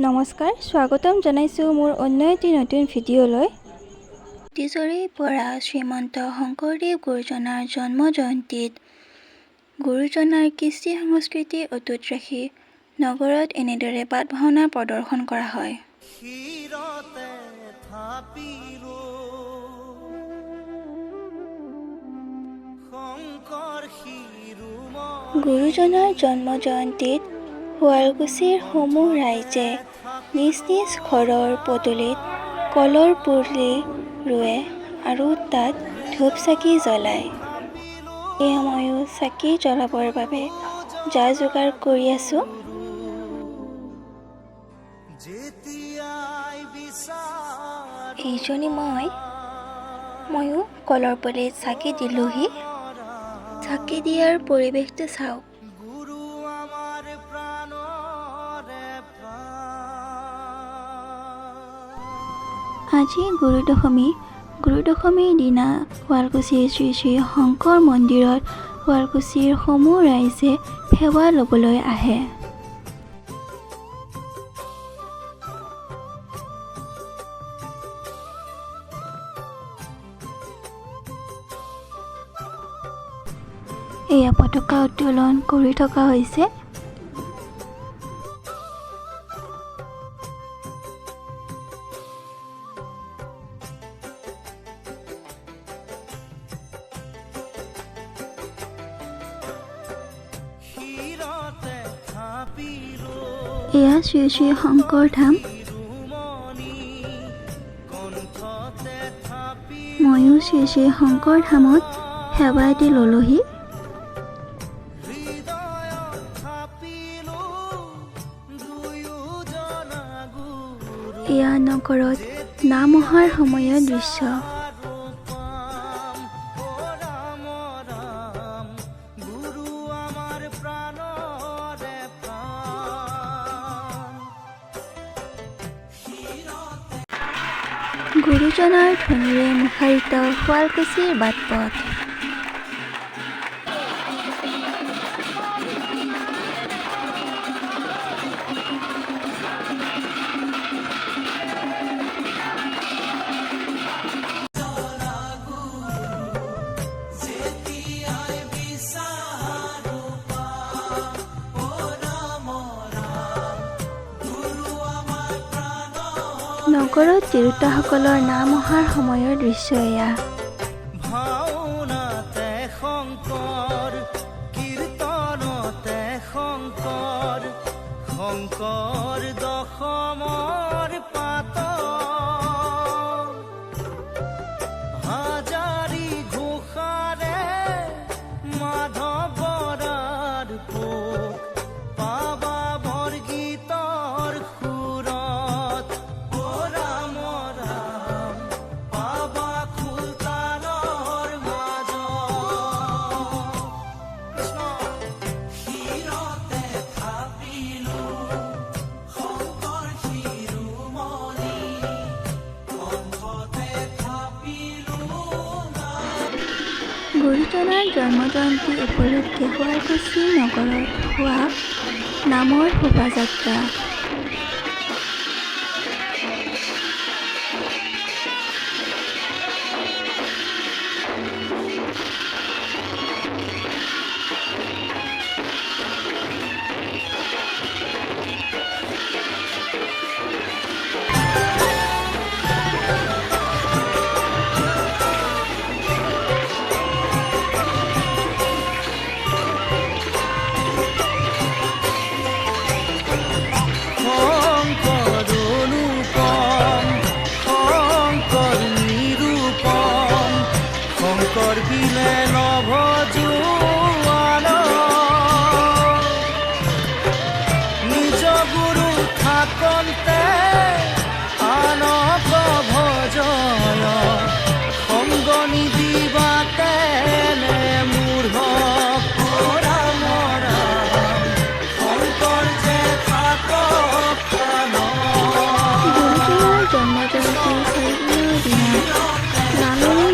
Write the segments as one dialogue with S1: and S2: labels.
S1: নমস্কাৰ, স্বাগতম জনাইছোঁ মোৰ অন্য এটি নতুন ভিডিঅ'লৈ। অতীজৰে পৰা শ্ৰীমন্ত শংকৰদেৱ গুৰুজনাৰ জন্ম জয়ন্তীত গুৰুজনাৰ কৃষ্টি সংস্কৃতি অটুট ৰাখি নগৰত এনেদৰে পাঠ ভাওনা প্ৰদৰ্শন কৰা হয়। গুৰুজনাৰ জন্ম জয়ন্তীত শুৱালকুছিৰ সমূহ ৰাইজে নিজ নিজ ঘৰৰ পদূলিত কলৰ পুলি ৰুৱে আৰু তাত ধূপ চাকি জ্বলায়। এই ময়ো চাকি জ্বলাবৰ বাবে যা যোগাৰ কৰি আছোঁ। এইজনী ময়ো কলৰ পুলিত চাকি দিলোহি। চাকি দিয়াৰ পৰিৱেশটো চাওক। আজি গুৰুদশমীৰ দিনা শুৱালকুছিৰ শ্ৰী শ্ৰী শংকৰ মন্দিৰত শুৱালকুছিৰ সমূহ ৰাইজে সেৱা ল'বলৈ আহে। এয়া পতাকা উত্তোলন কৰি থকা হৈছে। এয়া শ্ৰী শ্ৰী শংকৰ ধাম। ময়ো শ্ৰী শ্ৰী শংকৰ ধামত সেৱা দি ল'লোহি। এয়া নগৰত নাম অহাৰ সময়ৰ দৃশ্য। গুৰুজনাৰ ধ্বনিৰে মুখাৰিত শুৱালকুছিৰ বাট পথ। নগৰত তিৰোতাসকলৰ নাম অহাৰ সময়ৰ দৃশ্য এয়া।
S2: ভাওনাতে শংকৰ, কীৰ্তনতে শংকৰ, শংকৰ দশমৰ পাত, হাজাৰী ঘোষাৰে মাধৱ বৰাৰ পোক, পাবা বৰগীতৰ সুৰত,
S1: গুৰুজনাৰ জন্ম জয়ন্তী উপলক্ষে শুৱালকুছি নগৰত হোৱা নামৰ শোভাযাত্ৰা।
S2: নিজ গুৰু থাকন্তে আনক ভজয়, সংগ নিদিবাতে মূঢ় ৰাম ৰাম, শংকৰ যে থাকক প্ৰাণ।
S1: গুৰুজনাৰ জন্ম জয়ন্তীৰ 4দিনৰ দিনা নামেৰে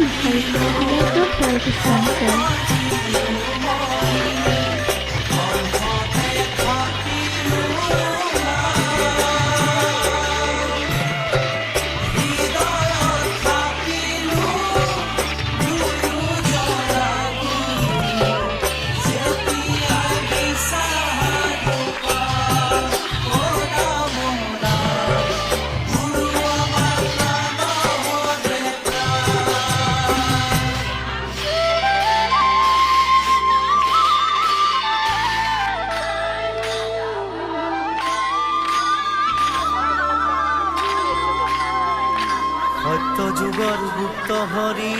S1: মুখাৰিত সমগ্ৰ শুৱালকুছি অঞ্চল।
S2: ত্ৰেত যুগৰ গুপ্ত হৰি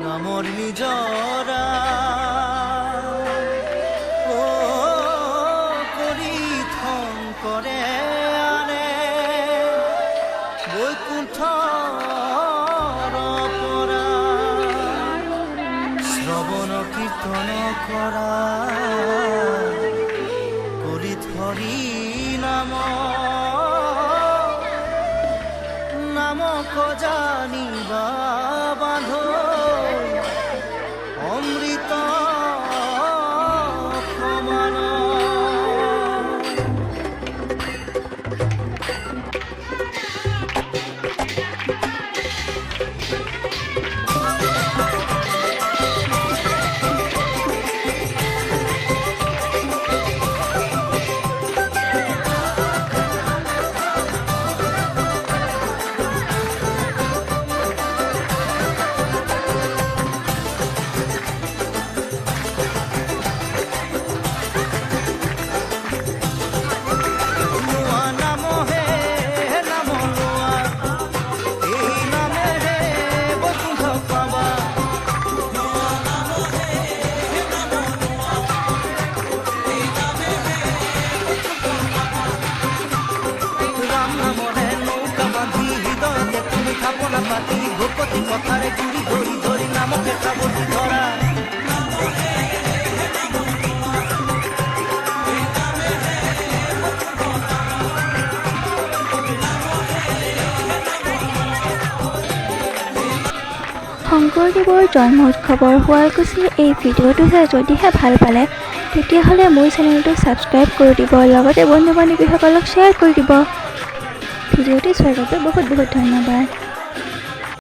S2: নামৰ নিজৰা কৰি কৰে আনে বৈকুণ্ঠৰ পৰা শ্ৰৱণ কীৰ্তন কৰা কৰি ধৰি নামক জানিবা বান্ধ অমৃত সমান পাতি ভূপতি কথাৰে গুৰি ধৰি ধৰি নামকে খাবতি ধৰা
S1: শংকৰদেৱৰ জন্ম উৎসৱৰ শুৱালকুছিৰ এই ভিডিঅ'টো চাই যদিহে ভাল পালে তেতিয়াহ'লে মোৰ চেনেলটো ছাবস্ক্ৰাইব কৰি দিব, লগতে বন্ধু বান্ধৱীসকলক শ্বেয়াৰ কৰি দিব। ভিডিঅ'টো চোৱাৰ বাবে বহুত বহুত ধন্যবাদ।